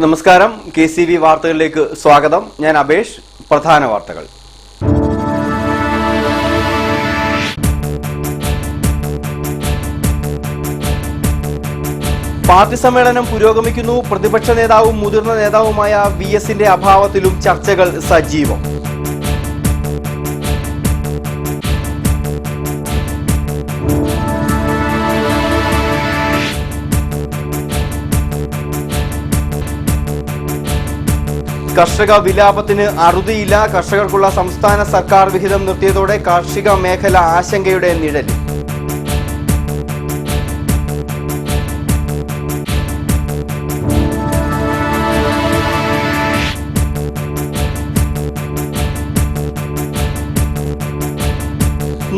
നമസ്കാരം, KCV വാർത്തകളിലേക്ക് സ്വാഗതം. ഞാൻ അബേഷ്. പ്രധാന വാർത്തകൾ. പാർട്ടി സമ്മേളനം പുരോഗമിക്കുന്നു. പ്രതിപക്ഷ നേതാവും മുതിർന്ന നേതാവുമായ VSന്റെ അഭാവത്തിലും ചർച്ചകൾ സജീവം. കർഷക വിലാപത്തിന് അറുതിയില്ല. കർഷകർക്കുള്ള സംസ്ഥാന സർക്കാർ വിഹിതം നിർത്തിയതോടെ കാർഷിക മേഖല ആശങ്കയുടെ നിഴലിൽ.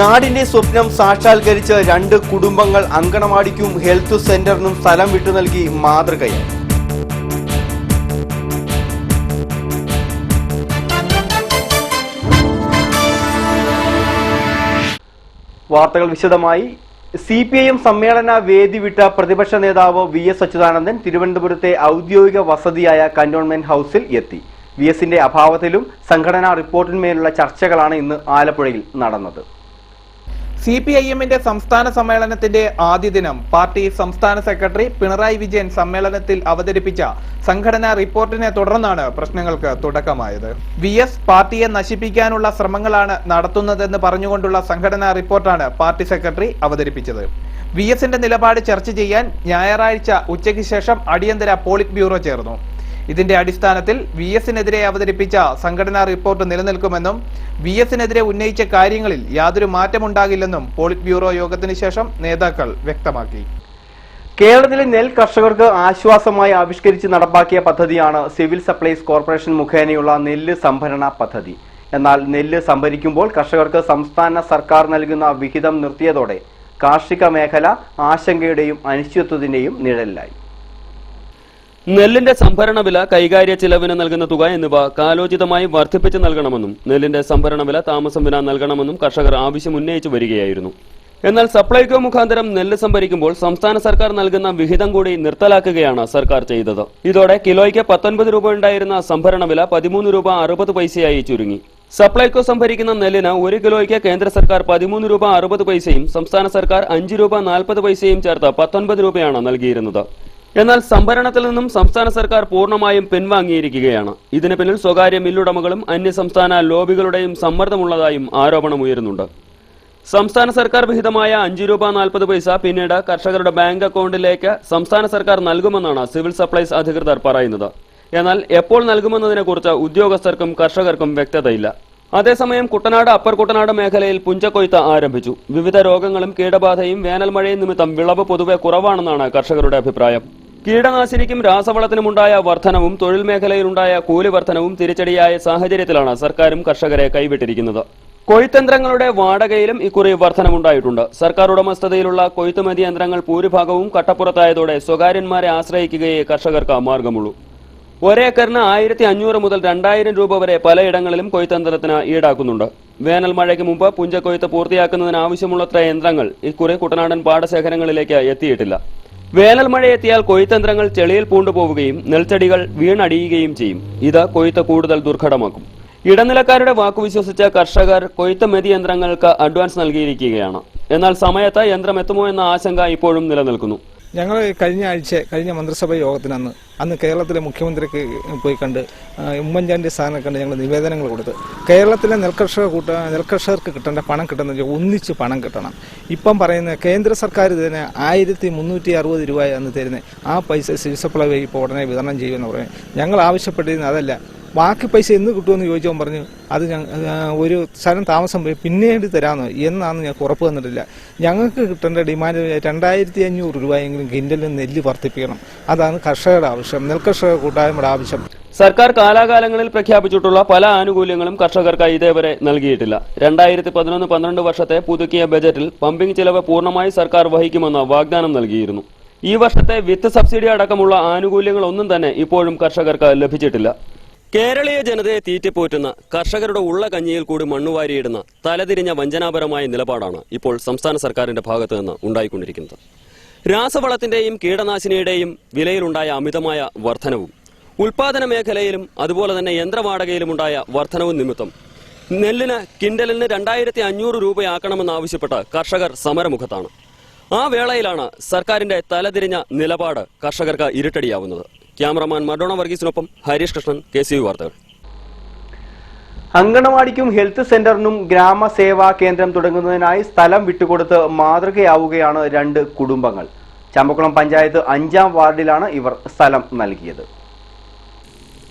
നാടിന്റെ സ്വപ്നം സാക്ഷാത്കരിച്ച് 2 കുടുംബങ്ങൾ അങ്കണവാടിക്കും ഹെൽത്ത് സെന്ററിനും സ്ഥലം വിട്ടു നൽകി മാതൃകയായി. വാർത്തകൾ വിശദമായി. CPIM സമ്മേളന വേദി വിട്ട പ്രതിപക്ഷ നേതാവ് VS അച്യുതാനന്ദൻ തിരുവനന്തപുരത്തെ ഔദ്യോഗിക വസതിയായ കന്റോൺമെന്റ് ഹൌസിൽ എത്തി. VSന്റെ അഭാവത്തിലും സംഘടനാ റിപ്പോർട്ടിന്മേലുള്ള ചർച്ചകളാണ് ഇന്ന് ആലപ്പുഴയിൽ നടന്നത്. CPIMന്റെ സംസ്ഥാന സമ്മേളനത്തിന്റെ ആദ്യ ദിനം പാർട്ടി സംസ്ഥാന സെക്രട്ടറി പിണറായി വിജയൻ സമ്മേളനത്തിൽ അവതരിപ്പിച്ച സംഘടനാ റിപ്പോർട്ടിനെ തുടർന്നാണ് പ്രശ്നങ്ങൾക്ക് തുടക്കമായത്. VS പാർട്ടിയെ നശിപ്പിക്കാനുള്ള ശ്രമങ്ങളാണ് നടത്തുന്നതെന്ന് പറഞ്ഞുകൊണ്ടുള്ള സംഘടനാ റിപ്പോർട്ടാണ് പാർട്ടി സെക്രട്ടറി അവതരിപ്പിച്ചത്. VSന്റെ നിലപാട് ചർച്ച ചെയ്യാൻ ഞായറാഴ്ച ഉച്ചയ്ക്ക് ശേഷം അടിയന്തര പോളിറ്റ് ബ്യൂറോ ചേർന്നു. ഇതിന്റെ അടിസ്ഥാനത്തിൽ VSനെതിരെ അവതരിപ്പിച്ച സംഘടനാ റിപ്പോർട്ട് നിലനിൽക്കുമെന്നും VSനെതിരെ ഉന്നയിച്ച കാര്യങ്ങളിൽ യാതൊരു മാറ്റമുണ്ടാകില്ലെന്നും പോളിറ്റ് ബ്യൂറോ യോഗത്തിന് ശേഷം നേതാക്കൾ വ്യക്തമാക്കി. കേരളത്തിലെ നെൽ കർഷകർക്ക് ആശ്വാസമായി ആവിഷ്കരിച്ച് നടപ്പാക്കിയ പദ്ധതിയാണ് സിവിൽ സപ്ലൈസ് കോർപ്പറേഷൻ മുഖേനയുള്ള നെല്ല് സംഭരണ പദ്ധതി. എന്നാൽ നെല്ല് സംഭരിക്കുമ്പോൾ കർഷകർക്ക് സംസ്ഥാന സർക്കാർ നൽകുന്ന വിഹിതം നിർത്തിയതോടെ കാർഷിക മേഖല ആശങ്കയുടെയും അനിശ്ചിതത്വത്തിന്റെയും നിഴലിലായി. നെല്ലിന്റെ സംഭരണ വില, കൈകാര്യ ചിലവിന് നൽകുന്ന തുക എന്നിവ കാലോചിതമായി വർദ്ധിപ്പിച്ച് നൽകണമെന്നും നെല്ലിന്റെ സംഭരണ വില താമസം വില നൽകണമെന്നും കർഷകർ ആവശ്യം ഉന്നയിച്ചു വരികയായിരുന്നു. എന്നാൽ സപ്ലൈകോ മുഖാന്തരം നെല്ല് സംഭരിക്കുമ്പോൾ സംസ്ഥാന സർക്കാർ നൽകുന്ന വിഹിതം കൂടി നിർത്തലാക്കുകയാണ് സർക്കാർ ചെയ്തത്. ഇതോടെ കിലോയ്ക്ക് 19 രൂപ ഉണ്ടായിരുന്ന സംഭരണ വില 13 രൂപ 60 പൈസയായി ചുരുങ്ങി. സപ്ലൈകോ സംഭരിക്കുന്ന നെല്ലിന് 1 കിലോയ്ക്ക് കേന്ദ്ര സർക്കാർ 13 രൂപ 60 പൈസയും സംസ്ഥാന സർക്കാർ 5 രൂപ 40 പൈസയും ചേർത്ത് 19 രൂപയാണ് നൽകിയിരുന്നത്. എന്നാൽ സംഭരണത്തിൽ നിന്നും സംസ്ഥാന സർക്കാർ പൂർണ്ണമായും പിൻവാങ്ങിയിരിക്കുകയാണ്. ഇതിന് പിന്നിൽ സ്വകാര്യ മില്ലുടമകളും അന്യസംസ്ഥാന ലോബികളുടെയും സമ്മർദ്ദമുള്ളതായും ആരോപണമുയരുന്നുണ്ട്. സംസ്ഥാന സർക്കാർ വിഹിതമായ 5 രൂപ 40 പൈസ പിന്നീട് കർഷകരുടെ ബാങ്ക് അക്കൗണ്ടിലേക്ക് സംസ്ഥാന സർക്കാർ നൽകുമെന്നാണ് സിവിൽ സപ്ലൈസ് അധികൃതർ പറയുന്നത്. എന്നാൽ എപ്പോൾ നൽകുമെന്നതിനെക്കുറിച്ച് ഉദ്യോഗസ്ഥർക്കും കർഷകർക്കും വ്യക്തതയില്ല. അതേസമയം കുട്ടനാട്, അപ്പർ കുട്ടനാട് മേഖലയിൽ പുഞ്ചക്കൊയ്ത്ത് ആരംഭിച്ചു. വിവിധ രോഗങ്ങളും കീടബാധയും വേനൽ മഴയും നിമിത്തം വിളവ് പൊതുവെ കുറവാണെന്നാണ് കർഷകരുടെ അഭിപ്രായം. കീടനാശിനിക്കും രാസവളത്തിനുമുണ്ടായ വർധനവും തൊഴിൽ മേഖലയിലുണ്ടായ കൂലി വർധനവും തിരിച്ചടിയായ സാഹചര്യത്തിലാണ് സർക്കാരും കർഷകരെ കൈവിട്ടിരിക്കുന്നത്. കൊയ്ത്തന്ത്രങ്ങളുടെ വാടകയിലും ഇക്കുറി വർധനമുണ്ടായിട്ടുണ്ട്. സർക്കാർ ഉടമസ്ഥതയിലുള്ള കൊയ്ത്തുമതി യന്ത്രങ്ങൾ ഭൂരിഭാഗവും കട്ടപ്പുറത്തായതോടെ സ്വകാര്യന്മാരെ ആശ്രയിക്കുകയേ കർഷകർക്ക് മാർഗമുള്ളൂ. ഒരേക്കറിന് 1500 മുതൽ 2000 രൂപ വരെ പലയിടങ്ങളിലും കൊയ്ത്തന്ത്രത്തിന് ഈടാക്കുന്നുണ്ട്. വേനൽ മഴയ്ക്ക് മുമ്പ് പുഞ്ചക്കൊയ്ത്ത് പൂർത്തിയാക്കുന്നതിന് ആവശ്യമുള്ളത്ര യന്ത്രങ്ങൾ ഇക്കുറി കുട്ടനാടൻ പാടശേഖരങ്ങളിലേക്ക് എത്തിയിട്ടില്ല. വേനൽ മഴയെത്തിയാൽ കൊയ്ത്തന്ത്രങ്ങൾ ചെളിയിൽ പൂണ്ടുപോവുകയും നെൽച്ചെടികൾ വീണടിയുകയും ചെയ്യും. ഇത് കൊയ്ത്ത് കൂടുതൽ ദുർഘടമാക്കും. ഇടനിലക്കാരുടെ വാക്കുവിശ്വസിച്ച കർഷകർ കൊയ്ത്ത് മെതി യന്ത്രങ്ങൾക്ക് അഡ്വാൻസ് നൽകിയിരിക്കുകയാണ്. എന്നാൽ സമയത്ത് യന്ത്രം എത്തുമോ എന്ന ആശങ്ക ഇപ്പോഴും നിലനിൽക്കുന്നു. ഞങ്ങൾ കഴിഞ്ഞ മന്ത്രിസഭ യോഗത്തിന് അന്ന് കേരളത്തിലെ മുഖ്യമന്ത്രിക്ക് പോയി കണ്ട് ഉമ്മൻചാണ്ടി സ്ഥാനം കണ്ട് ഞങ്ങൾ നിവേദനങ്ങൾ കൊടുത്ത് കേരളത്തിലെ നെൽകർഷകർക്ക് കിട്ടേണ്ട പണം കിട്ടുന്ന ഒന്നിച്ച് പണം കിട്ടണം. ഇപ്പം പറയുന്ന കേന്ദ്ര സർക്കാർ ഇതിന് 1360 രൂപയാണ് തരുന്നത്. ആ പൈസ സിവിൽ സപ്ലൈ ഇപ്പോൾ ഉടനെ വിതരണം ചെയ്യുമെന്ന് പറഞ്ഞു. ഞങ്ങൾ ആവശ്യപ്പെട്ടിരുന്നത് അതല്ല, ബാക്കി പൈസ എന്ന് കിട്ടുമെന്ന് ചോദിച്ചവൻ പറഞ്ഞു അത് ഒരു സ്ഥലം താമസം പോയി പിന്നീട് തരാമെന്ന്. എന്നാന്ന് ഞങ്ങൾക്ക് ഉറപ്പ് തന്നിട്ടില്ല. ഞങ്ങൾക്ക് കിട്ടേണ്ട ഡിമാൻഡ് 2500 രൂപയെങ്കിലും കിൻഡലിന് നെല്ല് വർദ്ധിപ്പിക്കണം. അതാണ് കർഷകരുടെ ആവശ്യം, നെൽകർഷക കൂട്ടായ്മയുടെ ആവശ്യം. സർക്കാർ കാലാകാലങ്ങളിൽ പ്രഖ്യാപിച്ചിട്ടുള്ള പല ആനുകൂല്യങ്ങളും കർഷകർക്ക് ഇതേവരെ നൽകിയിട്ടില്ല. 2011-12 വർഷത്തെ പുതുക്കിയ ബജറ്റിൽ പമ്പിംഗ് ചിലവ് പൂർണ്ണമായി സർക്കാർ വഹിക്കുമെന്ന് വാഗ്ദാനം നൽകിയിരുന്നു. ഈ വർഷത്തെ വിത്ത് സബ്സിഡി അടക്കമുള്ള ആനുകൂല്യങ്ങളൊന്നും തന്നെ ഇപ്പോഴും കർഷകർക്ക് ലഭിച്ചിട്ടില്ല. കേരളീയ ജനതയെ തീറ്റിപ്പോറ്റുന്ന കർഷകരുടെ ഉള്ള കഞ്ഞിയിൽ കൂടി മണ്ണുവാരിയിടുന്ന തലതിരിഞ്ഞ വഞ്ചനാപരമായ നിലപാടാണ് ഇപ്പോൾ സംസ്ഥാന സർക്കാരിന്റെ ഭാഗത്തു നിന്ന് ഉണ്ടായിക്കൊണ്ടിരിക്കുന്നത്. രാസവളത്തിന്റെയും കീടനാശിനിയുടെയും വിലയിലുണ്ടായ അമിതമായ വർധനവും ഉൽപാദന മേഖലയിലും അതുപോലെ തന്നെ യന്ത്രവാടകയിലുമുണ്ടായ വർധനവും നിമിത്തം നെല്ലിന് കിൻഡലിന് 2500 രൂപയാക്കണമെന്നാവശ്യപ്പെട്ട് കർഷകർ സമരമുഖത്താണ്. ആ വേളയിലാണ് സർക്കാരിന്റെ തലതിരിഞ്ഞ നിലപാട് കർഷകർക്ക് ഇരുട്ടടിയാവുന്നത്. ക്യാമറമാൻ മഡോണ വർഗീസിനൊപ്പം ഹരീഷ് കൃഷ്ണൻ, KCV വാർത്തകൾ. അങ്കണവാടിക്കും ഹെൽത്ത് സെന്ററിനും ഗ്രാമസേവാ കേന്ദ്രം തുടങ്ങുന്നതിനായി സ്ഥലം വിട്ടുകൊടുത്ത് മാതൃകയാവുകയാണ് 2 കുടുംബങ്ങൾ. ചമ്പക്കുളം പഞ്ചായത്ത് 5-ാം വാർഡിലാണ് ഇവർ സ്ഥലം നൽകിയത്.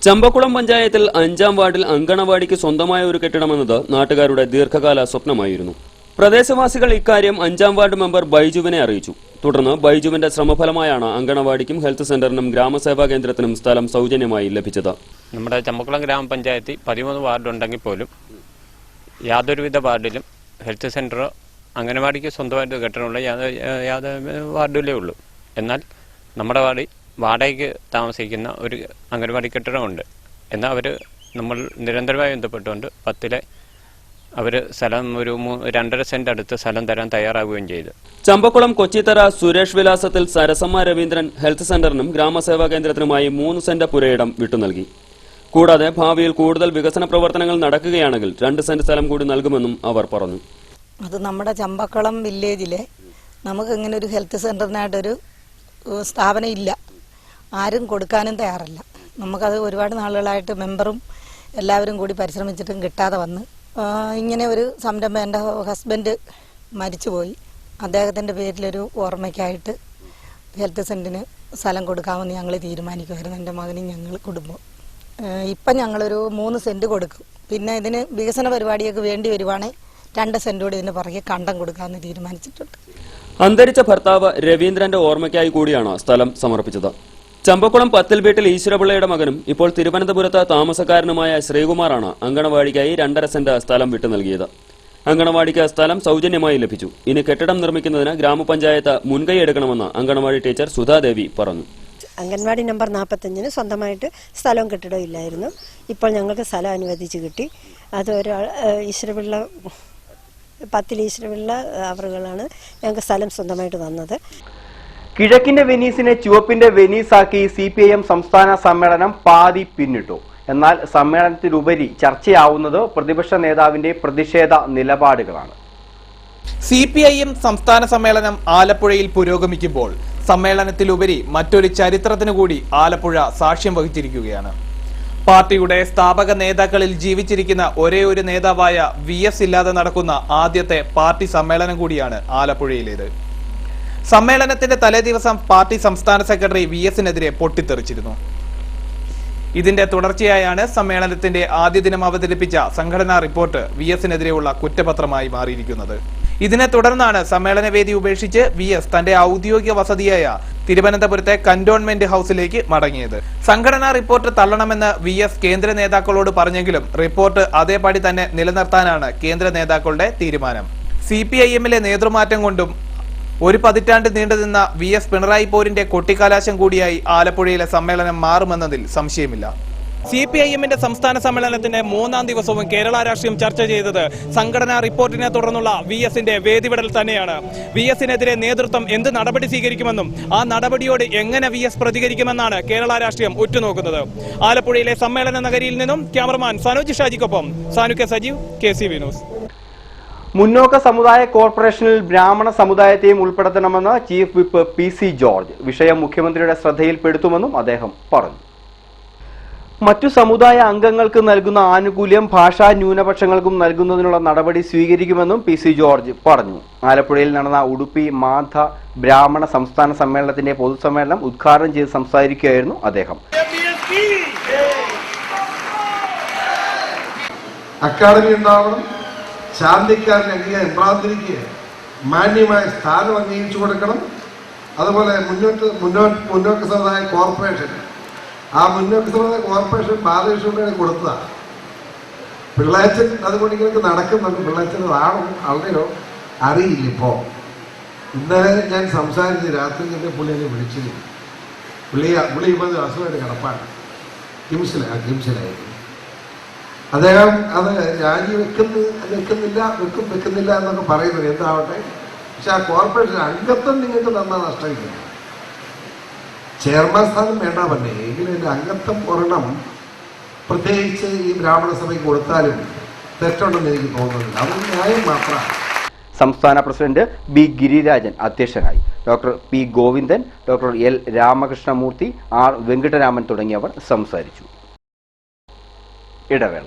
ചമ്പക്കുളം പഞ്ചായത്തിൽ 5-ാം വാർഡിൽ അങ്കണവാടിക്ക് സ്വന്തമായ ഒരു കെട്ടിടമെന്നത് നാട്ടുകാരുടെ ദീർഘകാല സ്വപ്നമായിരുന്നു. പ്രദേശവാസികൾ ഇക്കാര്യം 5-ാം വാർഡ് മെമ്പർ ബൈജുവിനെ അറിയിച്ചു. തുടർന്ന് ബൈജുവിന്റെ ശ്രമഫലമായാണ് അങ്കണവാടിക്കും ഹെൽത്ത് സെന്ററിനും ഗ്രാമസേവാ കേന്ദ്രത്തിനും സ്ഥലം സൗജന്യമായി ലഭിച്ചത്. നമ്മുടെ ചമ്പക്കുളം ഗ്രാമപഞ്ചായത്തിൽ 13 വാർഡുണ്ടെങ്കിൽ പോലും യാതൊരുവിധ വാർഡിലും ഹെൽത്ത് സെന്ററോ അംഗനവാടിക്ക് സ്വന്തമായിട്ട് കെട്ടിടമുള്ള യാതൊരു വാർഡിലേ ഉള്ളൂ. എന്നാൽ നമ്മുടെ വാർഡിൽ വാടകയ്ക്ക് താമസിക്കുന്ന ഒരു അംഗനവാടി കെട്ടിടമുണ്ട്. എന്നാൽ നമ്മൾ നിരന്തരമായി ബന്ധപ്പെട്ടുകൊണ്ട് 10-ലെ അവർ സ്ഥലം ഒരു 2.5 സെന്റ് അടുത്ത് സ്ഥലം തരാൻ തയ്യാറാവുകയും ചെയ്തു. ചമ്പക്കുളം കൊച്ചിത്തറ സുരേഷ് വിലാസത്തിൽ സരസമ്മ രവീന്ദ്രൻ ഹെൽത്ത് സെന്ററിനും ഗ്രാമസേവാ കേന്ദ്രത്തിനുമായി 3 സെന്റ് പുരയിടം വിട്ടുനൽകി. കൂടാതെ ഭാവിയിൽ കൂടുതൽ വികസന പ്രവർത്തനങ്ങൾ നടക്കുകയാണെങ്കിൽ 2 സെന്റ് സ്ഥലം കൂടി നൽകുമെന്നും അവർ പറഞ്ഞു. അത് നമ്മുടെ ചമ്പക്കുളം വില്ലേജിലെ നമുക്ക് ഇങ്ങനെ ഒരു ഹെൽത്ത് സെന്ററിനായിട്ടൊരു സ്ഥാപനം ഇല്ല, ആരും കൊടുക്കാനും തയ്യാറല്ല. നമുക്കത് ഒരുപാട് നാളുകളായിട്ട് മെമ്പറും എല്ലാവരും കൂടി പരിശ്രമിച്ചിട്ടും കിട്ടാതെ വന്ന് ഇങ്ങനെ ഒരു സംരംഭം എൻ്റെ ഹസ്ബൻഡ് മരിച്ചുപോയി. അദ്ദേഹത്തിൻ്റെ പേരിലൊരു ഓർമ്മയ്ക്കായിട്ട് ഹെൽത്ത് സെന്ററിന് സ്ഥലം കൊടുക്കാമെന്ന് ഞങ്ങൾ തീരുമാനിക്കുമായിരുന്നു, എൻ്റെ മകനും ഞങ്ങൾ കുടുംബം. ഇപ്പം ഞങ്ങളൊരു 3 സെന്റ് കൊടുക്കും. പിന്നെ ഇതിന് വികസന പരിപാടിയൊക്കെ വേണ്ടി വരുവാണെങ്കിൽ 2 സെന്റ് കൂടി ഇതിന് പുറകെ കണ്ടം കൊടുക്കാമെന്ന് തീരുമാനിച്ചിട്ടുണ്ട്. അന്തരിച്ച ഭർത്താവ് രവീന്ദ്രന്റെ ഓർമ്മയ്ക്കായി കൂടിയാണ് സ്ഥലം സമർപ്പിച്ചത്. ചമ്പക്കുളം പത്തിൽ വീട്ടിൽ ഈശ്വരപിള്ളയുടെ മകനും ഇപ്പോൾ തിരുവനന്തപുരത്ത് താമസക്കാരനുമായ ശ്രീകുമാറാണ് അങ്കണവാടിക്കായി 2.5 സെന്റ് സ്ഥലം വിട്ടു നൽകിയത്. അങ്കണവാടിക്ക് സ്ഥലം സൗജന്യമായി ലഭിച്ചു. ഇനി കെട്ടിടം നിർമ്മിക്കുന്നതിന് ഗ്രാമപഞ്ചായത്ത് മുൻകൈയെടുക്കണമെന്ന് അങ്കണവാടി ടീച്ചർ സുധാദേവി പറഞ്ഞു. അംഗൻവാടി നമ്പർ 45-ന് സ്വന്തമായിട്ട് സ്ഥലവും കെട്ടിടവും ഇല്ലായിരുന്നു. ഇപ്പോൾ ഞങ്ങൾക്ക് സ്ഥലം അനുവദിച്ച് കിട്ടി. അത് ഒരാൾ ഈശ്വരപിള്ള 10 ഈശ്വരപിള്ള അവറുകളാണ് ഞങ്ങൾക്ക് സ്ഥലം സ്വന്തമായിട്ട് തന്നത്. കിഴക്കിന്റെ വെനീസിനെ ചുവപ്പിന്റെ വെനീസാക്കി CPIM സംസ്ഥാന സമ്മേളനം പാതി പിന്നിട്ടു. എന്നാൽ സമ്മേളനത്തിലുപരി ചർച്ചയാവുന്നത് പ്രതിപക്ഷ നേതാവിന്റെ പ്രതിഷേധ നിലപാടുകളാണ്. CPIM സംസ്ഥാന സമ്മേളനം ആലപ്പുഴയിൽ പുരോഗമിക്കുമ്പോൾ സമ്മേളനത്തിലുപരി മറ്റൊരു ചരിത്രത്തിനു കൂടി ആലപ്പുഴ സാക്ഷ്യം വഹിച്ചിരിക്കുകയാണ്. പാർട്ടിയുടെ സ്ഥാപക നേതാക്കളിൽ ജീവിച്ചിരിക്കുന്ന ഒരേ ഒരു നേതാവായ VS ഇല്ലാതെ നടക്കുന്ന ആദ്യത്തെ പാർട്ടി സമ്മേളനം കൂടിയാണ് ആലപ്പുഴയിലേത്. സമ്മേളനത്തിന്റെ തലേദിവസം പാർട്ടി സംസ്ഥാന സെക്രട്ടറി VS-നെതിരെ പൊട്ടിത്തെറിച്ചിരുന്നു. ഇതിന്റെ തുടർച്ചയായാണ് സമ്മേളനത്തിന്റെ ആദ്യ ദിനം അവതരിപ്പിച്ച സംഘടനാ റിപ്പോർട്ട് VS-നെതിരെയുള്ള കുറ്റപത്രമായി മാറിയിരിക്കുന്നത്. ഇതിനെ തുടർന്നാണ് സമ്മേളനവേദി ഉപേക്ഷിച്ച് VS തന്റെ ഔദ്യോഗിക വസതിയായ തിരുവനന്തപുരത്തെ കന്റോൺമെന്റ് ഹൌസിലേക്ക് മടങ്ങിയത്. സംഘടനാ റിപ്പോർട്ട് തള്ളണമെന്ന് VS കേന്ദ്ര നേതാക്കളോട് പറഞ്ഞെങ്കിലും റിപ്പോർട്ട് അതേപടി തന്നെ നിലനിർത്താനാണ് കേന്ദ്ര നേതാക്കളുടെ തീരുമാനം. CPIM-ലെ നേതൃമാറ്റം കൊണ്ടും 1 പതിറ്റാണ്ട് നീണ്ടുനിന്ന VS പിണറായി പോരിന്റെ കൊട്ടിക്കലാശം കൂടിയായി ആലപ്പുഴയിലെ സമ്മേളനം മാറുമെന്നതിൽ സംശയമില്ല. CPIM-ന്റെ സംസ്ഥാന സമ്മേളനത്തിന്റെ 3-ാം ദിവസവും കേരള രാഷ്ട്രീയം ചർച്ച ചെയ്തത് സംഘടനാ റിപ്പോർട്ടിനെ തുടർന്നുള്ള VS-ന്റെ വേദിവിടൽ തന്നെയാണ്. VS-നെതിരെ നേതൃത്വം എന്ത് നടപടി സ്വീകരിക്കുമെന്നും ആ നടപടിയോട് എങ്ങനെ VS പ്രതികരിക്കുമെന്നാണ് കേരള രാഷ്ട്രീയം ഉറ്റുനോക്കുന്നത്. ആലപ്പുഴയിലെ സമ്മേളന നഗരിയിൽ നിന്നും ക്യാമറമാൻ സനോജ് ഷാജിക്കൊപ്പം സാനുക സജീവ്, KCV ന്യൂസ്. മുന്നോക്ക സമുദായ കോർപ്പറേഷനിൽ ബ്രാഹ്മണ സമുദായത്തെയും ഉൾപ്പെടുത്തണമെന്ന് ചീഫ് വിപ്പ് PC ജോർജ് വിഷയം മുഖ്യമന്ത്രിയുടെ ശ്രദ്ധയിൽപ്പെടുത്തുമെന്നും അദ്ദേഹം പറഞ്ഞു. മറ്റു സമുദായ അംഗങ്ങൾക്ക് നൽകുന്ന ആനുകൂല്യം ഭാഷാ ന്യൂനപക്ഷങ്ങൾക്കും നൽകുന്നതിനുള്ള നടപടി സ്വീകരിക്കുമെന്നും PC ജോർജ് പറഞ്ഞു. ആലപ്പുഴയിൽ നടന്ന ഉടുപ്പി മാധ ബ്രാഹ്മണ സംസ്ഥാന സമ്മേളനത്തിന്റെ പൊതുസമ്മേളനം ഉദ്ഘാടനം ചെയ്ത് സംസാരിക്കുകയായിരുന്നു അദ്ദേഹം. അക്കാദമി ഉണ്ടാവണം, ശാന്തിക്കാരൻ എംബ്രാന്തിരിക്ക് മാന്യമായ സ്ഥാനം അംഗീകരിച്ചു കൊടുക്കണം. അതുപോലെ മുന്നോക്ക സമുദായ കോർപ്പറേഷൻ, ആ മുന്നോക്ക സമുദായ കോർപ്പറേഷൻ ബാലകൃഷ്ണൻ കൊടുത്തതാണ്. പിള്ളേച്ചൻ അതുകൊണ്ട് ഇങ്ങനെ നടക്കുന്നുണ്ട്. പിള്ളേച്ചൻ ആണോ അല്ലയോ അറിയില്ല. ഇപ്പോൾ ഇന്നലെ ഞാൻ സംസാരിച്ച് രാത്രി തന്നെ പുള്ളി എന്നെ വിളിച്ചത്. പുള്ളി ഇപ്പോൾ അസുഖമായിട്ട് കിടപ്പാണ്, കിംസിലായിരുന്നു. അദ്ദേഹം അത് വെക്കുന്നില്ല എന്നൊക്കെ പറയുന്നത് എന്താവട്ടെ, പക്ഷെ ആ കോർപ്പറേഷൻ അംഗത്വം നിങ്ങൾക്ക് തന്നാൽ നഷ്ടമില്ല. ചെയർമാൻ സ്ഥാനം വേണ്ട തന്നെ എങ്കിലും എൻ്റെ അംഗത്വം ഒരെണ്ണം പ്രത്യേകിച്ച് ഈ ബ്രാഹ്മണ സഭയ്ക്ക് കൊടുത്താലും തെറ്റുണ്ടെന്ന് എനിക്ക് തോന്നുന്നില്ല. അതൊരു ന്യായം മാത്രമാണ്. സംസ്ഥാന പ്രസിഡന്റ് ബി ഗിരിരാജൻ അധ്യക്ഷനായി. Doctor P Govindan, doctor L Ramakrishnamoorthy, R Venkitaraman തുടങ്ങിയവർ സംസാരിച്ചു. ഇടവേള.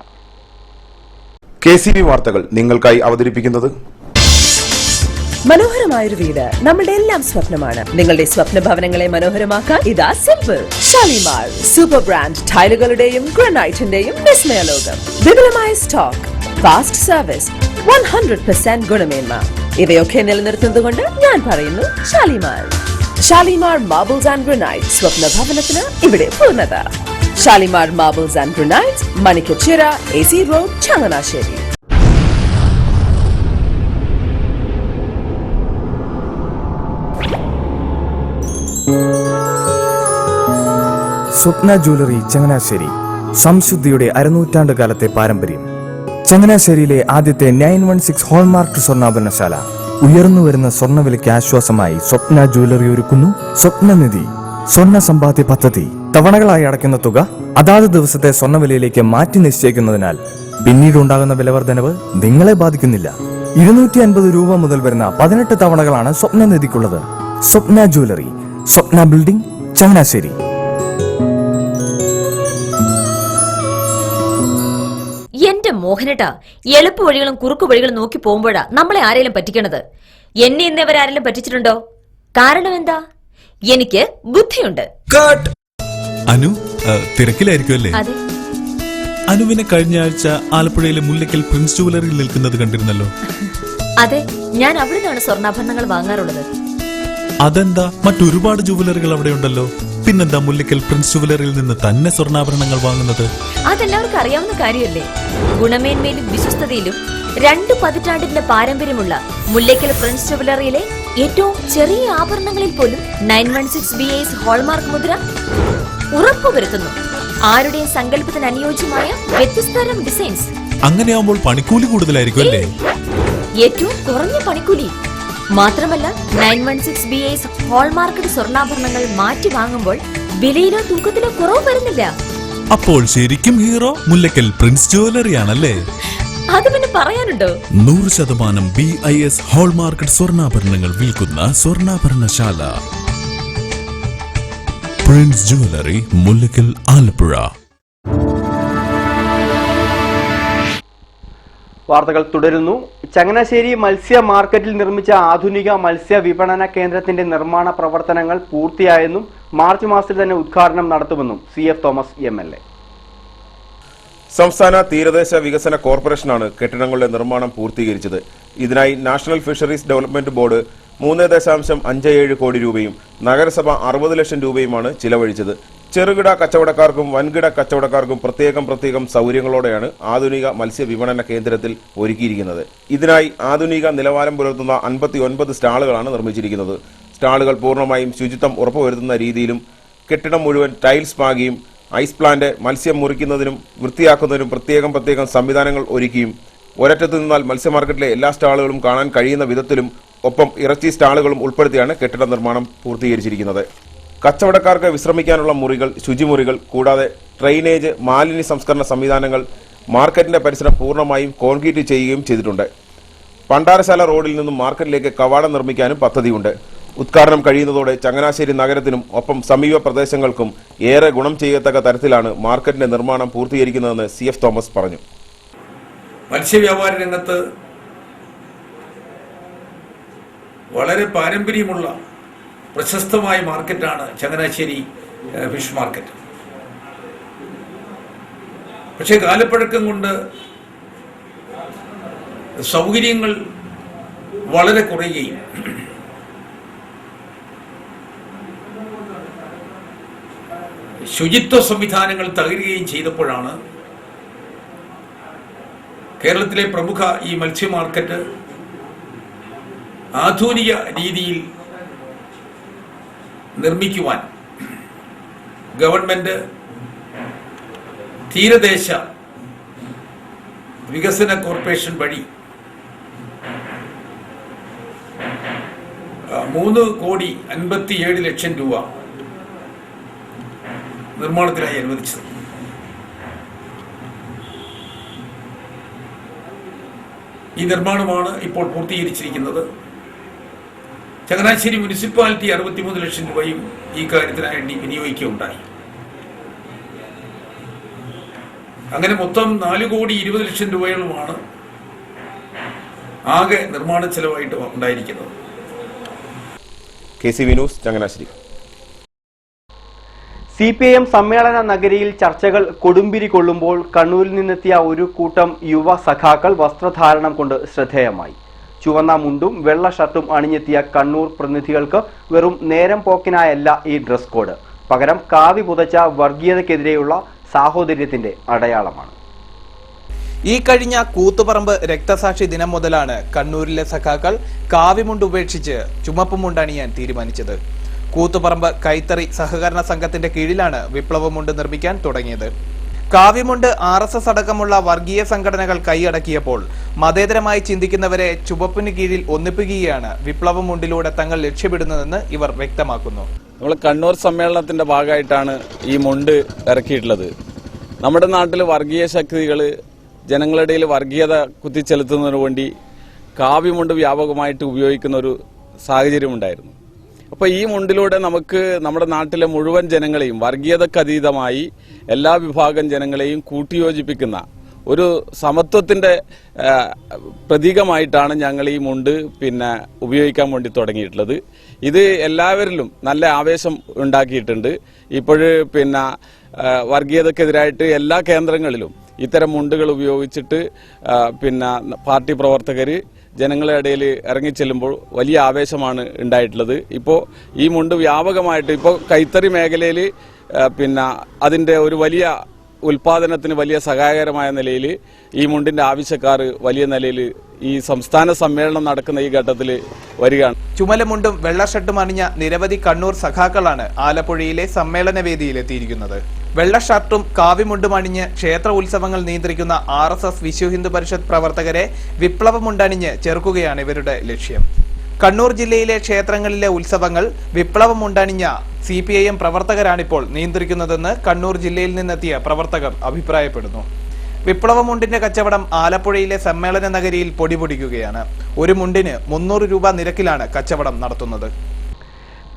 KCB വാർത്തകൾ നിങ്ങൾക്കായി അവതരിപ്പിക്കുന്നത് മനോഹരമായൊരു വീട് നമ്മളുടെ എല്ലാം സ്വപ്നമാണ്. നിങ്ങളുടെ സ്വപ്ന ഭവനങ്ങളെ മനോഹരമാക്കാൻ ഇതാ സിമ്പിൾ ഷാലിമാർ സൂപ്പർ ബ്രാൻഡ് ടൈലുകളുടെയും ഗ്രാനൈറ്റിന്റെയും വിസ്മയ ലോകം. വിപുലമായ സ്റ്റോക്ക്, ഫാസ്റ്റ് സർവീസ്, 100% ഗുണമേന്മ ഇവയൊക്കെ നിലനിർത്തുന്നതുകൊണ്ട് ഞാൻ പറയുന്നു Shalimar. Shalimar marbles and granite, സ്വപ്ന ഭവനത്തിന് ഇവിടെ പൂർണ്ണത. Shalimar marbles and granite, Manikkachira, AC road, Changanassery. Swapna jewellery Changanassery, സംശുദ്ധിയുടെ അരനൂറ്റാണ്ട് കാലത്തെ പാരമ്പര്യം. ചങ്ങനാശ്ശേരിയിലെ ആദ്യത്തെ 916 ഹോൾമാർക്ക് സ്വർണ്ണാഭരണശാല. ഉയർന്നുവരുന്ന സ്വർണ്ണവിലയ്ക്ക് ആശ്വാസമായി സ്വപ്ന ജ്വല്ലറി ഒരുക്കുന്നു സ്വപ്നനിധി സ്വർണ്ണ സമ്പാദ്യ പദ്ധതി. തവണകളായി അടയ്ക്കുന്ന തുക അതാത് ദിവസത്തെ സ്വർണ്ണവിലയിലേക്ക് മാറ്റി നിശ്ചയിക്കുന്നതിനാൽ പിന്നീട് ഉണ്ടാകുന്ന വിലവർദ്ധനവ് നിങ്ങളെ ബാധിക്കുന്നില്ല. 250 രൂപ മുതൽ വരുന്ന 18 തവണകളാണ് സ്വപ്നനിധിക്കുള്ളത്. സ്വപ്ന ജ്വല്ലറി, സ്വപ്ന ബിൽഡിംഗ്, ചങ്ങനാശ്ശേരി. എന്റെ മോഹനേട്ടാ, എളുപ്പ വഴികളും കുറുക്കു വഴികളും നോക്കി പോകുമ്പോഴാ നമ്മളെ ആരെങ്കിലും പറ്റിക്കണത്. എന്നെ ഇന്നവരാരെങ്കിലും പറ്റിച്ചിട്ടുണ്ടോ? കാരണം എന്താ? എനിക്ക് ബുദ്ധിയുണ്ട്. അനു തിരക്കിലായിരിക്കും അല്ലേ? അതെ. അനുവിനെ കഴിഞ്ഞ ആഴ്ച ആലപ്പുഴയിലെ മുല്ലയ്ക്കൽ പ്രിൻസ് ജുവലറിയിൽ നിൽക്കുന്നത് കണ്ടിരുന്നല്ലോ. അതെ, ഞാൻ അവിടെ നിന്നാണ് സ്വർണ്ണാഭരണങ്ങൾ വാങ്ങാറുള്ളത്. അതെന്താ, മറ്റൊരുപാട് ജുവലറികൾ അവിടെ ഉണ്ടല്ലോ. പിന്നെന്താ മുല്ലയ്ക്കൽ പ്രിൻസ് ജുവലറിയിൽ നിന്ന് തന്നെ സ്വർണ്ണാഭരണങ്ങൾ വാങ്ങുന്നത്? അതെല്ലാവർക്കും അറിയാവുന്ന കാര്യമല്ലേ. ഗുണമേന്മയിലും വിശ്വസ്തതയിലും 2 പതിറ്റാണ്ടിന്റെ പാരമ്പര്യമുള്ള മുല്ലയ്ക്കൽ പ്രിൻസ് ജുവലറിയിലെ ഏറ്റവും ചെറിയ ആഭരണങ്ങളിൽ പോലും 916 BIS ഹോൾമാർക്ക് മുദ്ര ഉറപ്പുവരുത്തുന്നു. ആരുടെയും സങ്കല്പത്തിന് അനുയോജ്യമായ വ്യത്യസ്തതരം ഡിസൈൻസ്. അങ്ങനെയാവുമ്പോൾ പണിക്കൂലി കൂടുതലായിരിക്കും അല്ലേ? ഏറ്റവും കുറഞ്ഞ പണിക്കൂലി മാത്രമല്ല, 916 BIS ഹോൾമാർക്കറ്റ് സ്വർണ്ണാഭരണങ്ങൾ മാറ്റി വാങ്ങുമ്പോൾ വിലയിലോ തൂക്കത്തിലോ കുറവ് വരുന്നില്ല. അപ്പോൾ ശരിക്കും ഹീറോ മുല്ലയ്ക്കൽ പ്രിൻസ് ജുവലറി ആണല്ലേ? അത് പിന്നെ പറയാനുണ്ടോ? 100% BIS ഹോൾമാർക്കറ്റ് സ്വർണ്ണാഭരണങ്ങൾ വിൽക്കുന്ന സ്വർണ്ണാഭരണശാല പ്രിൻസ് ജുവലറി, മുല്ലയ്ക്കൽ, ആലപ്പുഴ. വാർത്തകൾ തുടരുന്നു. ചങ്ങനാശ്ശേരി മത്സ്യ മാർക്കറ്റിൽ നിർമ്മിച്ച ആധുനിക മത്സ്യ വിപണന കേന്ദ്രത്തിന്റെ നിർമ്മാണ പ്രവർത്തനങ്ങൾ പൂർത്തിയായെന്നും മാർച്ച് മാസത്തിൽ തന്നെ ഉദ്ഘാടനം നടത്തുമെന്നും CF തോമസ് MLA. സംസ്ഥാന തീരദേശ വികസന കോർപ്പറേഷനാണ് കെട്ടിടങ്ങളുടെ നിർമ്മാണം പൂർത്തീകരിച്ചത്. ഇതിനായി നാഷണൽ ഫിഷറീസ് ഡെവലപ്മെന്റ് ബോർഡ് 3.57 കോടി രൂപയും നഗരസഭ 60 ലക്ഷം രൂപയുമാണ് ചിലവഴിച്ചത്. ചെറുകിട കച്ചവടക്കാർക്കും വൻകിട കച്ചവടക്കാർക്കും പ്രത്യേകം സൗകര്യങ്ങളോടെയാണ് ആധുനിക മത്സ്യ വിപണന കേന്ദ്രത്തിൽ ഒരുക്കിയിരിക്കുന്നത്. ഇതിനായി ആധുനിക നിലവാരം പുലർത്തുന്ന 59 സ്റ്റാളുകളാണ് നിർമ്മിച്ചിരിക്കുന്നത്. സ്റ്റാളുകൾ പൂർണ്ണമായും ശുചിത്വം ഉറപ്പുവരുത്തുന്ന രീതിയിലും കെട്ടിടം മുഴുവൻ ടൈൽസ് പാകിയും ഐസ് പ്ലാന്റ് മത്സ്യം മുറിക്കുന്നതിനും വൃത്തിയാക്കുന്നതിനും പ്രത്യേകം സംവിധാനങ്ങൾ ഒരുക്കിയും ഒരറ്റത്തു നിന്നാൽ മത്സ്യ മാർക്കറ്റിലെ എല്ലാ സ്റ്റാളുകളും കാണാൻ കഴിയുന്ന വിധത്തിലും ഒപ്പം ഇറച്ചി സ്റ്റാളുകളും ഉൾപ്പെടുത്തിയാണ് കെട്ടിട നിർമ്മാണം പൂർത്തീകരിച്ചിരിക്കുന്നത്. കച്ചവടക്കാർക്ക് വിശ്രമിക്കാനുള്ള മുറികൾ, ശുചിമുറികൾ, കൂടാതെ ഡ്രെയിനേജ്, മാലിന്യ സംസ്കരണ സംവിധാനങ്ങൾ, മാർക്കറ്റിന്റെ പരിസരം പൂർണ്ണമായും കോൺക്രീറ്റ് ചെയ്യുകയും ചെയ്തിട്ടുണ്ട്. പണ്ടാരശാല റോഡിൽ നിന്നും മാർക്കറ്റിലേക്ക് കവാടം നിർമ്മിക്കാനും പദ്ധതിയുണ്ട്. ഉദ്ഘാടനം കഴിയുന്നതോടെ ചങ്ങനാശ്ശേരി നഗരത്തിനും ഒപ്പം സമീപ പ്രദേശങ്ങൾക്കും ഏറെ ഗുണം ചെയ്യത്തക്ക തരത്തിലാണ് മാർക്കറ്റിന്റെ നിർമ്മാണം പൂർത്തീകരിക്കുന്നതെന്ന് CF തോമസ് പറഞ്ഞു. മത്സ്യവ്യാപാര രംഗത്ത് വളരെ പാരമ്പര്യമുള്ള പ്രശസ്തമായ മാർക്കറ്റാണ് ചങ്ങനാശ്ശേരി ഫിഷ് മാർക്കറ്റ്. പക്ഷേ കാലപ്പഴക്കം കൊണ്ട് സൗകര്യങ്ങൾ വളരെ കുറയുകയും ശുചിത്വ സംവിധാനങ്ങൾ തകരുകയും ചെയ്തപ്പോഴാണ് കേരളത്തിലെ പ്രമുഖ ഈ മത്സ്യ മാർക്കറ്റ് ആധുനിക രീതിയിൽ നിർമ്മിക്കുവാൻ ഗവൺമെന്റ് തീരദേശ വികസന കോർപ്പറേഷൻ വഴി 3.57 കോടി രൂപ നിർമ്മാണത്തിനായി അനുവദിച്ചത്. ഈ നിർമ്മാണമാണ് ഇപ്പോൾ പൂർത്തീകരിച്ചിരിക്കുന്നത്. ചങ്ങനാശ്ശേരി മുനിസിപ്പാലിറ്റി 63 ലക്ഷം രൂപയും ഈ കാര്യത്തിനായി വിനിയോഗിക്കുകയുണ്ടായി. അങ്ങനെ മൊത്തം 4,20 ലക്ഷം രൂപയോളമാണ് ആകെ നിർമ്മാണ ചെലവായിട്ട് ഉണ്ടായിരിക്കുന്നത്. KCV news Changanassery. CPIM സമ്മേളന നഗരിയിൽ ചർച്ചകൾ കൊടുമ്പിരി കൊള്ളുമ്പോൾ കണ്ണൂരിൽ നിന്നെത്തിയ ഒരു കൂട്ടം യുവ സഖാക്കൾ വസ്ത്രധാരണം കൊണ്ട് ശ്രദ്ധേയമായി. ചുവന്ന മുണ്ടും വെള്ള ഷർട്ടും അണിഞ്ഞെത്തിയ കണ്ണൂർ പ്രതിനിധികൾക്ക് വെറും നേരം പോക്കിനായല്ല ഈ ഡ്രസ് കോഡ്, പകരം കാവി പുതച്ച വർഗീയതയ്ക്കെതിരെയുള്ള സാഹോദര്യത്തിന്റെ അടയാളമാണ്. ഈ കഴിഞ്ഞ കൂത്തുപറമ്പ് രക്തസാക്ഷി ദിനം മുതലാണ് കണ്ണൂരിലെ സഖാക്കൾ കാവിമുണ്ട് ഉപേക്ഷിച്ച് ചുമപ്പുമുണ്ടണിയാൻ തീരുമാനിച്ചത്. കൂത്തുപറമ്പ് കൈത്തറി സഹകരണ സംഘത്തിന്റെ കീഴിലാണ് വിപ്ലവമുണ്ട് നിർമ്മിക്കാൻ തുടങ്ങിയത്. കാവ്യമുണ്ട് RSS അടക്കമുള്ള വർഗീയ സംഘടനകൾ കൈയടക്കിയപ്പോൾ മതേതരമായി ചിന്തിക്കുന്നവരെ ചുവപ്പിന് കീഴിൽ ഒന്നിപ്പിക്കുകയാണ് വിപ്ലവമുണ്ടിലൂടെ തങ്ങൾ ലക്ഷ്യമിടുന്നതെന്ന് ഇവർ വ്യക്തമാക്കുന്നു. നമ്മൾ കണ്ണൂർ സമ്മേളനത്തിന്റെ ഭാഗമായിട്ടാണ് ഈ മുണ്ട് ഇറക്കിയിട്ടുള്ളത്. നമ്മുടെ നാട്ടിൽ വർഗീയ ശക്തികൾ ജനങ്ങളുടെ ഇടയിൽ വർഗീയത കുത്തിച്ചെലുത്തുന്നതിനു വേണ്ടി കാവ്യമുണ്ട് വ്യാപകമായിട്ട് ഉപയോഗിക്കുന്ന ഒരു സാഹചര്യമുണ്ടായിരുന്നു. അപ്പോൾ ഈ മുണ്ടിലൂടെ നമുക്ക് നമ്മുടെ നാട്ടിലെ മുഴുവൻ ജനങ്ങളെയും വർഗീയതക്കതീതമായി എല്ലാ വിഭാഗം ജനങ്ങളെയും കൂട്ടിയോജിപ്പിക്കുന്ന ഒരു സമത്വത്തിന്റെ പ്രതീകമായിട്ടാണ് ഞങ്ങൾ ഈ മുണ്ട് ഉപയോഗിക്കാൻ വേണ്ടി തുടങ്ങിയിട്ടുള്ളത്. ഇത് എല്ലാവരിലും നല്ല ആവേശം ഉണ്ടാക്കിയിട്ടുണ്ട്. ഇപ്പോഴ് വർഗീയതക്കെതിരായിട്ട് എല്ലാ കേന്ദ്രങ്ങളിലും ഇത്തരം മുണ്ടുകൾ ഉപയോഗിച്ചിട്ട് പാർട്ടി പ്രവർത്തകർ ജനങ്ങളുടെ ഇടയിൽ ഇറങ്ങിച്ചെല്ലുമ്പോൾ വലിയ ആവേശമാണ് ഉണ്ടായിട്ടുള്ളത്. ഇപ്പോൾ ഈ മുണ്ട് വ്യാപകമായിട്ട് ഇപ്പോൾ കൈത്തറി മേഖലയിൽ അതിൻ്റെ ഒരു വലിയ ഉൽപാദനത്തിന് വലിയ സഹായകരമായ നിലയിൽ ഈ മുണ്ടിന്റെ ആവശ്യക്കാർ വലിയ നിലയിൽ ഈ സംസ്ഥാന സമ്മേളനം നടക്കുന്ന ഈ ഘട്ടത്തിൽ വരികയാണ്. ചുമലമുണ്ടും വെള്ള ഷർട്ടും അണിഞ്ഞ നിരവധി കണ്ണൂർ സഖാക്കളാണ് ആലപ്പുഴയിലെ സമ്മേളന വേദിയിലെത്തിയിരിക്കുന്നത്. വെള്ള ഷർട്ടും കാവിമുണ്ടും അണിഞ്ഞ് ക്ഷേത്ര ഉത്സവങ്ങൾ നിയന്ത്രിക്കുന്ന RSS വിശ്വ ഹിന്ദു പരിഷത്ത് പ്രവർത്തകരെ വിപ്ലവമുണ്ടണിഞ്ഞ് ചെറുക്കുകയാണ് ഇവരുടെ ലക്ഷ്യം. കണ്ണൂർ ജില്ലയിലെ ക്ഷേത്രങ്ങളിലെ ഉത്സവങ്ങൾ വിപ്ലവമുണ്ടണിഞ്ഞ CPIM പ്രവർത്തകരാണിപ്പോൾ നിയന്ത്രിക്കുന്നതെന്ന് കണ്ണൂർ ജില്ലയിൽ നിന്നെത്തിയ പ്രവർത്തകർ അഭിപ്രായപ്പെടുന്നു. വിപ്ലവമുണ്ടിന്റെ കച്ചവടം ആലപ്പുഴയിലെ സമ്മേളന നഗരിയിൽ പൊടിപൊടിക്കുകയാണ്. ഒരു മുണ്ടിന് 300 രൂപ നിരക്കിലാണ് കച്ചവടം നടത്തുന്നത്.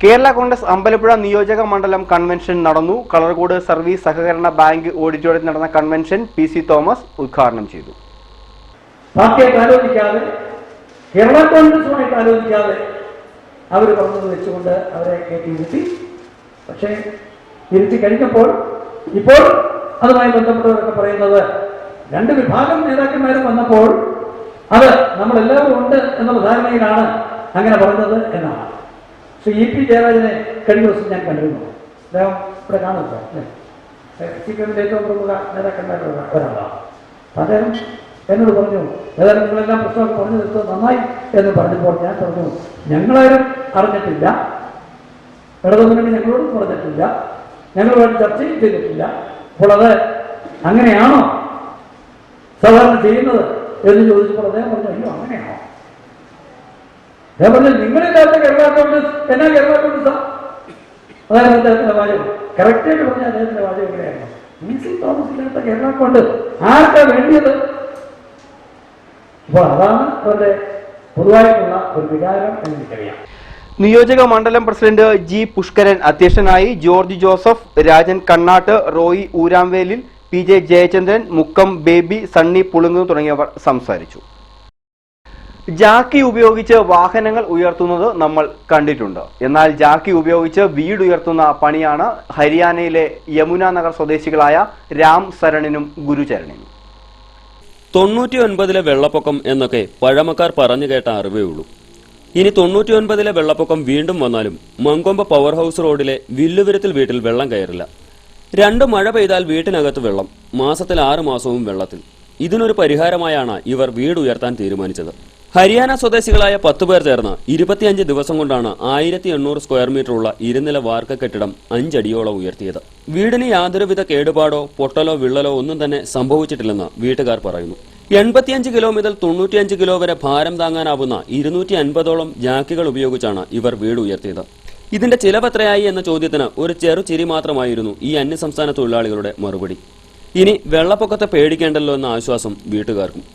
കേരള കോൺഗ്രസ് അമ്പലപ്പുഴ നിയോജക മണ്ഡലം കൺവെൻഷൻ നടന്നു. കളർകോട് സർവീസ് സഹകരണ ബാങ്ക് ഓഡിറ്റോറിയത്തിൽ നടന്ന കൺവെൻഷൻ PC തോമസ് ഉദ്ഘാടനം ചെയ്തു. പാർട്ടിയായിട്ട് ആലോചിക്കാതെ, കേരള കോൺഗ്രസുമായിട്ട് ആലോചിക്കാതെ അവർ പറഞ്ഞത് വെച്ചുകൊണ്ട് അവരെ കയറ്റി ഇരുത്തി. പക്ഷേ ഇരുത്തി കഴിഞ്ഞപ്പോൾ ഇപ്പോൾ അതുമായി ബന്ധപ്പെട്ടവരൊക്കെ പറയുന്നത് 2 വിഭാഗം നേതാക്കന്മാരും വന്നപ്പോൾ അത് നമ്മളെല്ലാവരും ഉണ്ട് എന്നുള്ള ധാരണയിലാണ് അങ്ങനെ പറഞ്ഞത് എന്നാണ്. ശ്രീ EP ജയരാജനെ കഴിഞ്ഞ ദിവസം ഞാൻ കണ്ടിരുന്നു. അദ്ദേഹം ഇവിടെ കാണുമല്ലോ, CPIMന്റെ ഏറ്റവും പ്രമുഖ നേതാക്കന്മാരുടെ ഒരാളാണ്. അദ്ദേഹം എന്നോട് പറഞ്ഞു, ഏതായാലും നിങ്ങളെല്ലാം പുസ്തകം പറഞ്ഞു നിർത്തത് നന്നായി എന്ന് പറഞ്ഞപ്പോൾ ഞാൻ പറഞ്ഞു, ഞങ്ങളാരും അറിഞ്ഞിട്ടില്ല, ഇടതുമുന്നണി ഞങ്ങളോടും പറഞ്ഞിട്ടില്ല, ഞങ്ങളുമായിട്ട് ചർച്ചയും ചെയ്തിട്ടില്ല. അപ്പോൾ അത് അങ്ങനെയാണോ സാധാരണ ചെയ്യുന്നത് എന്ന് ചോദിച്ചപ്പോൾ അദ്ദേഹം പറഞ്ഞു, അയ്യോ അങ്ങനെയാണോ? അദ്ദേഹം പറഞ്ഞു, നിങ്ങളില്ലാത്ത കേരള കോൺഗ്രസ് എന്നാ കേരള കോൺഗ്രസ്? അതായത് അദ്ദേഹത്തിന്റെ വാചകം കറക്റ്റായിട്ട് പറഞ്ഞ അദ്ദേഹത്തിന്റെ വാചകം എങ്ങനെയായിരുന്നു? PC തോമസ് ഇല്ലാത്ത കേരള കോൺഗ്രസ് ആർക്കാ വേണ്ടിയത്? അപ്പോൾ അതാണ് അവരുടെ പൊതുവായിട്ടുള്ള ഒരു വികാരം എന്ന് എനിക്കറിയാം. നിയോജക മണ്ഡലം പ്രസിഡന്റ് G പുഷ്കരൻ അധ്യക്ഷനായി. ജോർജ് ജോസഫ്, രാജൻ കണ്ണാട്ട്, റോയി ഊരാംവേലിൽ, PJ ജയചന്ദ്രൻ, മുക്കം ബേബി, സണ്ണി പുളുങ്ങു തുടങ്ങിയവർ സംസാരിച്ചു. ജാക്കി ഉപയോഗിച്ച് വാഹനങ്ങൾ ഉയർത്തുന്നത് നമ്മൾ കണ്ടിട്ടുണ്ട്. എന്നാൽ ജാക്കി ഉപയോഗിച്ച് വീടുയർത്തുന്ന പണിയാണ് ഹരിയാനയിലെ യമുന നഗർ സ്വദേശികളായ രാം സരണിനും ഗുരുചരണിനും. 99-ലെ വെള്ളപ്പൊക്കം എന്നൊക്കെ പഴമക്കാർ പറഞ്ഞു കേട്ട അറിവേ ഉള്ളൂ. ഇനി 99-ലെ വെള്ളപ്പൊക്കം വീണ്ടും വന്നാലും മങ്കൊമ്പ് പവർ ഹൗസ് റോഡിലെ വില്ലുവിരത്തിൽ വീട്ടിൽ വെള്ളം കയറില്ല. 2 മഴ പെയ്താൽ വീട്ടിനകത്ത് വെള്ളം, മാസത്തിൽ 6 മാസവും വെള്ളത്തിൽ. ഇതിനൊരു പരിഹാരമായാണ് ഇവർ വീട് ഉയർത്താൻ തീരുമാനിച്ചത്. ഹരിയാന സ്വദേശികളായ 10 പേർ ചേർന്ന് 25 ദിവസം കൊണ്ടാണ് 1800 സ്ക്വയർ മീറ്ററുള്ള ഇരുനില വാർക്ക കെട്ടിടം 5 അടിയോളം ഉയർത്തിയത്. വീടിന് യാതൊരുവിധ കേടുപാടോ പൊട്ടലോ വിള്ളലോ ഒന്നും തന്നെ സംഭവിച്ചിട്ടില്ലെന്ന് വീട്ടുകാർ പറയുന്നു. 85 കിലോ മുതൽ 95 കിലോ വരെ ഭാരം താങ്ങാനാവുന്ന 250ഓളം ജാക്കികൾ ഉപയോഗിച്ചാണ് ഇവർ വീട് ഉയർത്തിയത്. ഇതിന്റെ ചിലവെത്രയായി എന്ന ചോദ്യത്തിന് ഒരു ചെറു ചിരി മാത്രമായിരുന്നു ഈ അന്യസംസ്ഥാന തൊഴിലാളികളുടെ മറുപടി. ഇനി വെള്ളപ്പൊക്കത്തെ പേടിക്കേണ്ടല്ലോ എന്ന ആശ്വാസം വീട്ടുകാർക്കും.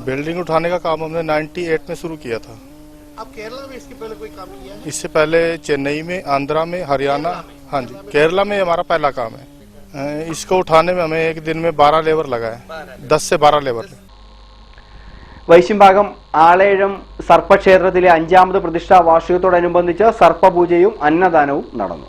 बिल्डिंग उठाने का काम हमने 98 में शुरू किया था. अब केरला में इसके पहले कोई काम किया है? इससे पहले चेन्नई में, आंध्रा में, हरियाणा, हाँ जी, केरला में हमारा पहला काम है. इसको उठाने में हमें एक दिन में 12 लेबर लगा है, 10 से 12 लेबर. വൈശിംഭാഗം ആളേഴം സർപ്പക്ഷേത്രത്തിലെ 5ാമത് പ്രതിഷ്ഠാ വാർഷികത്തോടനുബന്ധിച്ച് സർപ്പപൂജയും അന്നദാനവും നടന്നു.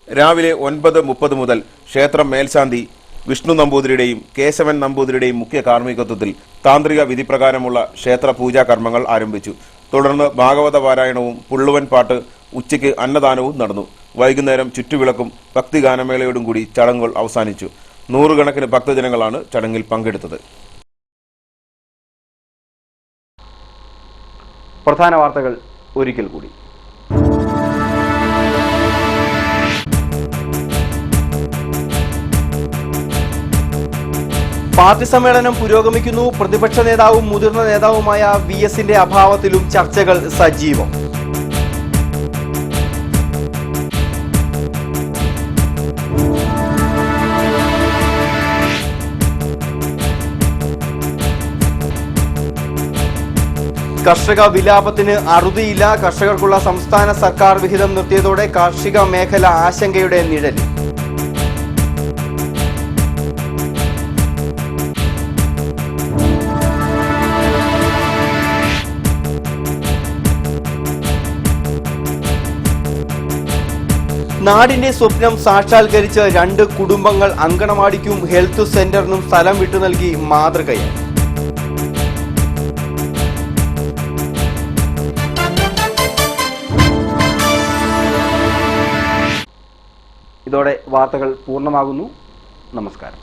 രാവിലെ 9:30 മുതൽ ക്ഷേത്രം മേൽശാന്തി വിഷ്ണു നമ്പൂതിരിയുടെയും കേശവൻ നമ്പൂതിരിയുടെയും മുഖ്യ കാർമ്മികത്വത്തിൽ താന്ത്രിക വിധിപ്രകാരമുള്ള ക്ഷേത്ര പൂജാ കർമ്മങ്ങൾ ആരംഭിച്ചു. തുടർന്ന് ഭാഗവത പാരായണവും പുള്ളുവൻ പാട്ട്, ഉച്ചയ്ക്ക് അന്നദാനവും നടന്നു. വൈകുന്നേരം ചുറ്റുവിളക്കും ഭക്തിഗാനമേളയോടും കൂടി ചടങ്ങുകൾ അവസാനിച്ചു. 100 കണക്കിന് ഭക്തജനങ്ങളാണ് ചടങ്ങിൽ പങ്കെടുത്തത്. പ്രധാന വാർത്തകൾ ഒരിക്കൽ കൂടി. പാർട്ടി സമ്മേളനം പുരോഗമിക്കുന്നു. പ്രതിപക്ഷ നേതാവും മുതിർന്ന നേതാവുമായ VSന്റെ അഭാവത്തിലും ചർച്ചകൾ സജീവം. കർഷക വിലാപത്തിന് അറുതിയില്ല. കർഷകർക്കുള്ള സംസ്ഥാന സർക്കാർ വിഹിതം നിർത്തിയതോടെ കാർഷിക മേഖല ആശങ്കയുടെ നിഴലിൽ. നാടിന്റെ സ്വപ്നം സാക്ഷാത്കരിച്ച് 2 കുടുംബങ്ങൾ അങ്കണവാടിക്കും ഹെൽത്ത് സെന്ററിനും സ്ഥലം വിട്ടു നൽകി മാതൃകയായി. ഇതോടെ വാർത്തകൾ പൂർണ്ണമാകുന്നു. നമസ്കാരം.